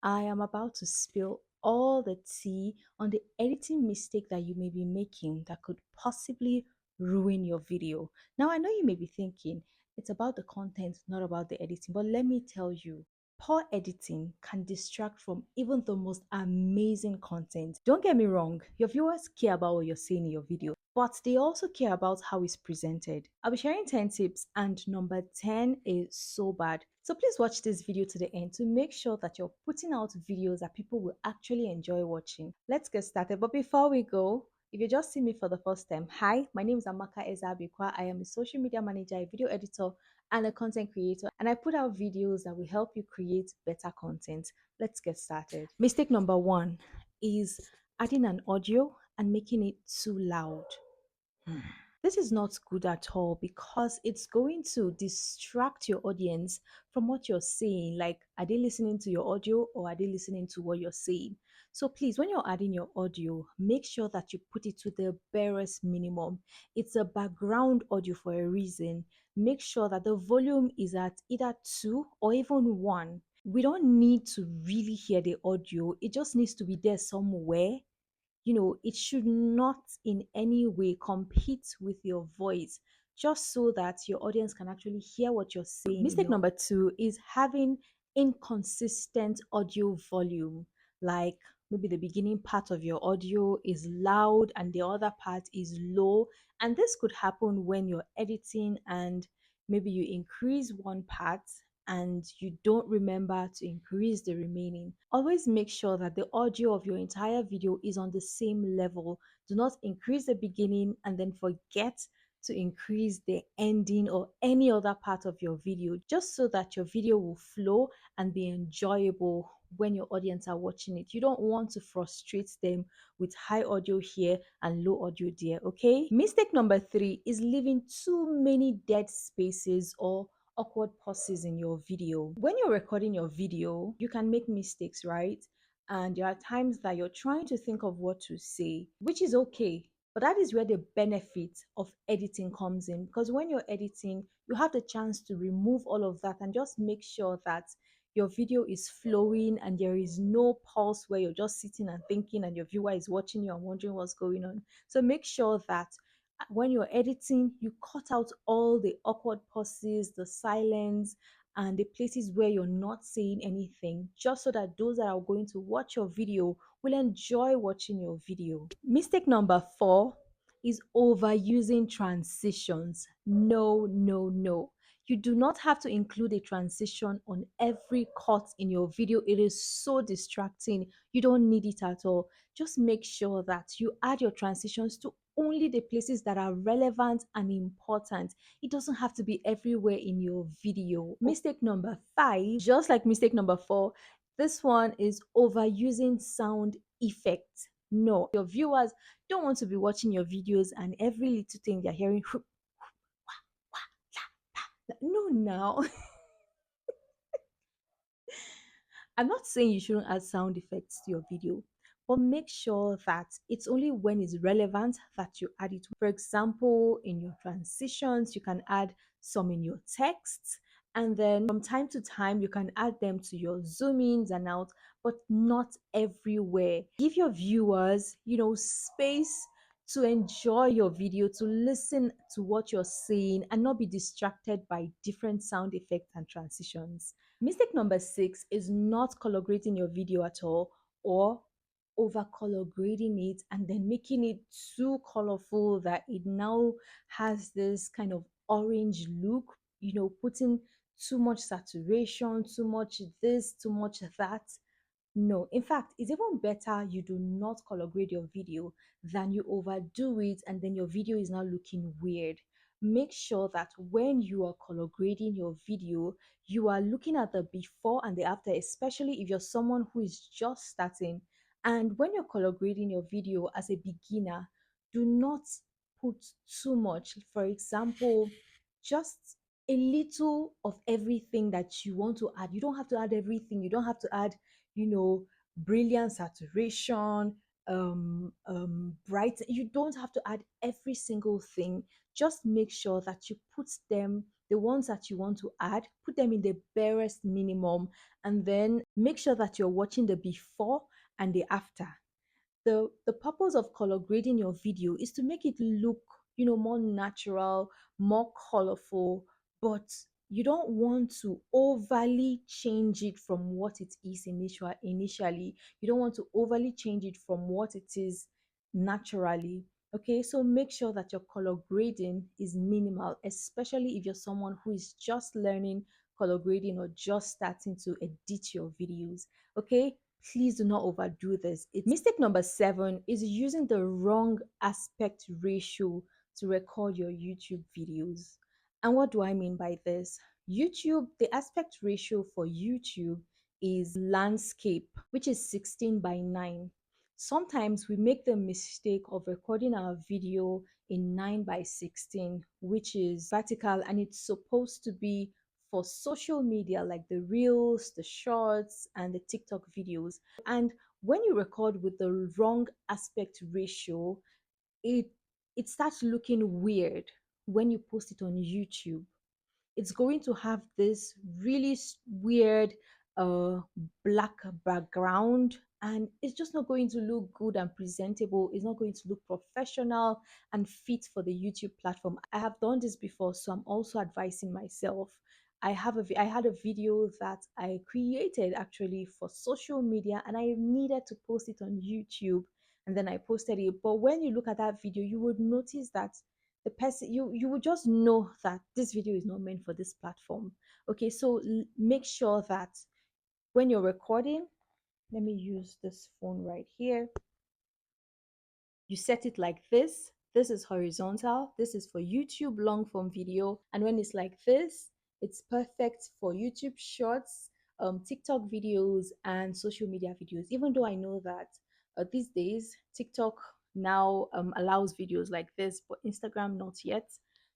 I am about to spill all the tea on the editing mistake that you may be making that could possibly ruin your video. Now, I know you may be thinking it's about the content, not about the editing, but let me tell you, poor editing can distract from even the most amazing content. Don't get me wrong, your viewers care about what you're saying in your video, but they also care about how it's presented. I'll be sharing 10 tips, and number 10 is so bad. So please watch this video to the end to make sure that you're putting out videos that people will actually enjoy watching. Let's get started. But before we go, if you just see me for the first time, hi, my name is Amaka Ezabikwa. I am a social media manager, a video editor, and a content creator. And I put out videos that will help you create better content. Let's get started. Mistake number one is adding an audio and making it too loud. This is not good at all because it's going to distract your audience from what you're saying. Like, are they listening to your audio or are they listening to what you're saying? So, please, when you're adding your audio, make sure that you put it to the barest minimum. It's a background audio for a reason. Make sure that the volume is at either 2 or even 1. We don't need to really hear the audio, it just needs to be there somewhere. It should not in any way compete with your voice, just so that your audience can actually hear what you're saying. Mistake number two is having inconsistent audio volume. Like, maybe the beginning part of your audio is loud and the other part is low. And this could happen when you're editing and maybe you increase one part and you don't remember to increase the remaining. Always make sure that the audio of your entire video is on the same level. Do not increase the beginning and then forget to increase the ending or any other part of your video, just so that your video will flow and be enjoyable when your audience are watching it. You don't want to frustrate them with high audio here and low audio there, okay? Mistake number three is leaving too many dead spaces or awkward pauses in your video. When you're recording your video, you can make mistakes, right? And there are times that you're trying to think of what to say, which is okay. But that is where the benefit of editing comes in. Because when you're editing, you have the chance to remove all of that and just make sure that your video is flowing and there is no pause where you're just sitting and thinking and your viewer is watching you and wondering what's going on. So make sure that when you're editing, you cut out all the awkward pauses, the silence, and the places where you're not saying anything, just so that those that are going to watch your video will enjoy watching your video. Mistake number four is overusing transitions. No, no, no. You do not have to include a transition on every cut in your video. It is so distracting. You don't need it at all. Just make sure that you add your transitions to only the places that are relevant and important. It doesn't have to be everywhere in your video. Mistake number five, just like mistake number four, this one is overusing sound effects. No, your viewers don't want to be watching your videos and every little thing they're hearing. No, now. I'm not saying you shouldn't add sound effects to your video, but make sure that it's only when it's relevant that you add it. For example, in your transitions, you can add some in your text, and then from time to time, you can add them to your zoom ins and out, but not everywhere. Give your viewers, space to enjoy your video, to listen to what you're saying, and not be distracted by different sound effects and transitions. Mistake number six is not color grading your video at all, or over color grading it and then making it too colorful that it now has this kind of orange look, putting too much saturation, too much this, too much that. No, in fact, it's even better you do not color grade your video than you overdo it and then your video is now looking weird. Make sure that when you are color grading your video, you are looking at the before and the after, especially if you're someone who is just starting. And when you're color grading your video as a beginner, do not put too much. For example, just a little of everything that you want to add. You don't have to add everything. You don't have to add, brilliant saturation, bright. You don't have to add every single thing. Just make sure that you put them The ones that you want to add, put them in the barest minimum, and then make sure that you're watching the before and the after. The purpose of color grading your video is to make it look, more natural, more colorful, but you don't want to overly change it from what it is initially. You don't want to overly change it from what it is naturally. Okay, so make sure that your color grading is minimal, especially if you're someone who is just learning color grading or just starting to edit your videos. Okay, please do not overdo this. Mistake number 7 is using the wrong aspect ratio to record your YouTube videos. And what do I mean by this? The aspect ratio for YouTube is landscape, which is 16:9. Sometimes we make the mistake of recording our video in 9:16, which is vertical, and it's supposed to be for social media like the reels, the shorts, and the TikTok videos. And when you record with the wrong aspect ratio, it it starts looking weird when you post it on YouTube. It's going to have this really weird uh black background, and it's just not going to look good and presentable. It's not going to look professional and fit for the YouTube platform. I have done this before, so I'm also advising myself. I had a video that I created actually for social media, and I needed to post it on YouTube, and then I posted it. But when you look at that video, you would notice that the person, you would just know that this video is not meant for this platform. Okay, so make sure that when you're recording, let me use this phone right here, you set it like this. This is horizontal, this is for YouTube long form video, and when it's like this, it's perfect for YouTube shorts, TikTok videos, and social media videos. Even though I know that these days TikTok now allows videos like this, but Instagram not yet.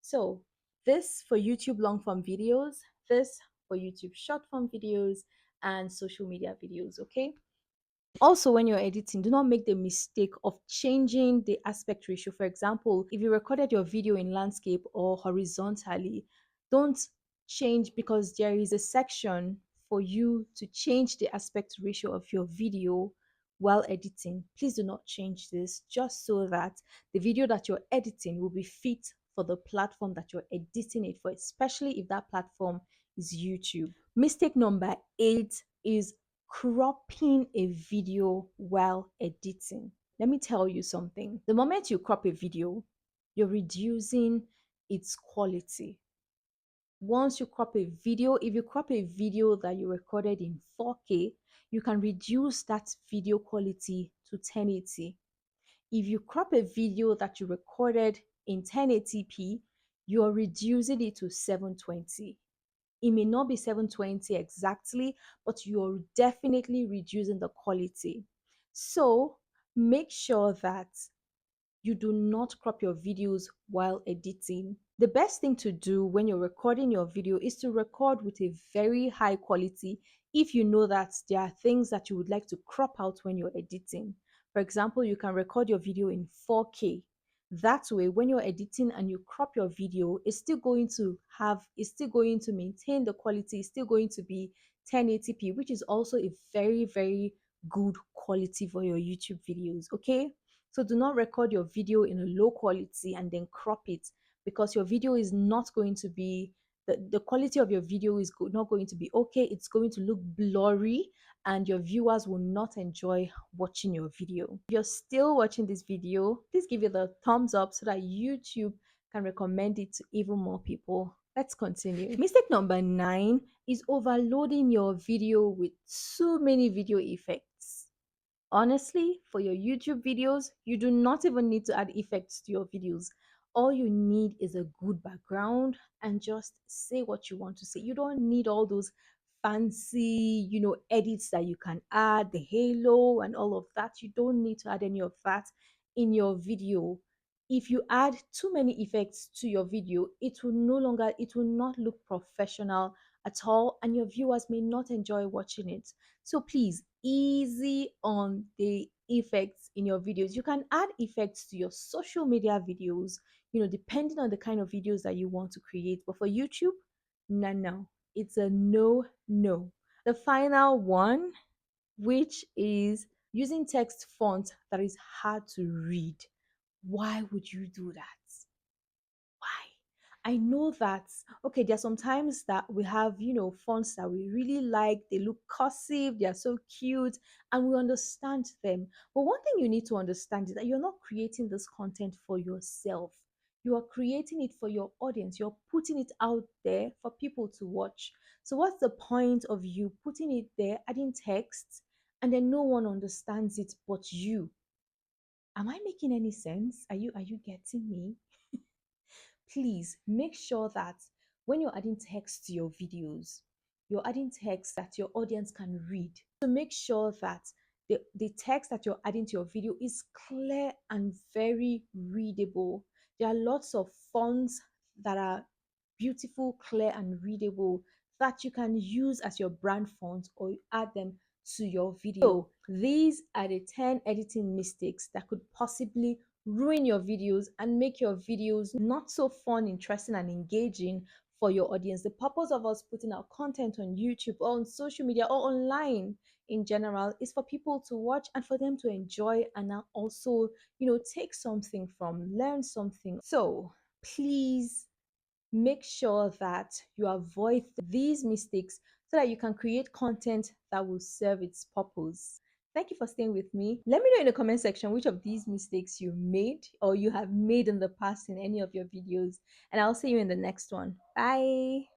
So this for YouTube long form videos, this for YouTube short form videos, and social media videos. Okay, also, when you're editing, do not make the mistake of changing the aspect ratio. For example, if you recorded your video in landscape or horizontally, don't change, because there is a section for you to change the aspect ratio of your video while editing. Please do not change this, just so that the video that you're editing will be fit for the platform that you're editing it for, especially if that platform is YouTube. Mistake number 8 is cropping a video while editing. Let me tell you something. The moment you crop a video, you're reducing its quality. Once you crop a video, if you crop a video that you recorded in 4K, you can reduce that video quality to 1080. If you crop a video that you recorded in 1080p, you're reducing it to 720. It may not be 720 exactly, but you're definitely reducing the quality. So make sure that you do not crop your videos while editing. The best thing to do when you're recording your video is to record with a very high quality if you know that there are things that you would like to crop out when you're editing. For example, you can record your video in 4K. That way, when you're editing and you crop your video, it's still going to maintain the quality, it's still going to be 1080p, which is also a very, very good quality for your YouTube videos. Okay, so do not record your video in a low quality and then crop it, because your video is not going to be, the quality of your video is not going to be okay. It's going to look blurry, and your viewers will not enjoy watching your video. If you're still watching this video, please give it a thumbs up so that YouTube can recommend it to even more people. Let's continue. Mistake number 9 is overloading your video with too many video effects. Honestly, for your YouTube videos, you do not even need to add effects to your videos. All you need is a good background and just say what you want to say. You don't need all those fancy, edits that you can add, the halo and all of that. You don't need to add any of that in your video. If you add too many effects to your video, it will not look professional at all, and your viewers may not enjoy watching it. So please, easy on the effects in your videos. You can add effects to your social media videos. depending on the kind of videos that you want to create. But for YouTube, no, no, it's a no, no. The final one, which is using text font that is hard to read. Why would you do that? Why? I know that, okay, there are some times that we have, fonts that we really like. They look cursive, they are so cute, and we understand them. But one thing you need to understand is that you're not creating this content for yourself. You are creating it for your audience. You're putting it out there for people to watch. So what's the point of you putting it there, adding text, and then no one understands it but you? Am I making any sense? Are you getting me? Please make sure that when you're adding text to your videos, you're adding text that your audience can read. So make sure that the text that you're adding to your video is clear and very readable. There are lots of fonts that are beautiful, clear, and readable that you can use as your brand font or add them to your video. So these are the 10 editing mistakes that could possibly ruin your videos and make your videos not so fun, interesting, and engaging for your audience. The purpose of us putting our content on YouTube or on social media or online in general is for people to watch and for them to enjoy and now also, take something from, learn something. So please make sure that you avoid these mistakes so that you can create content that will serve its purpose. Thank you for staying with me. Let me know in the comment section which of these mistakes you made or you have made in the past in any of your videos, and I'll see you in the next one. Bye.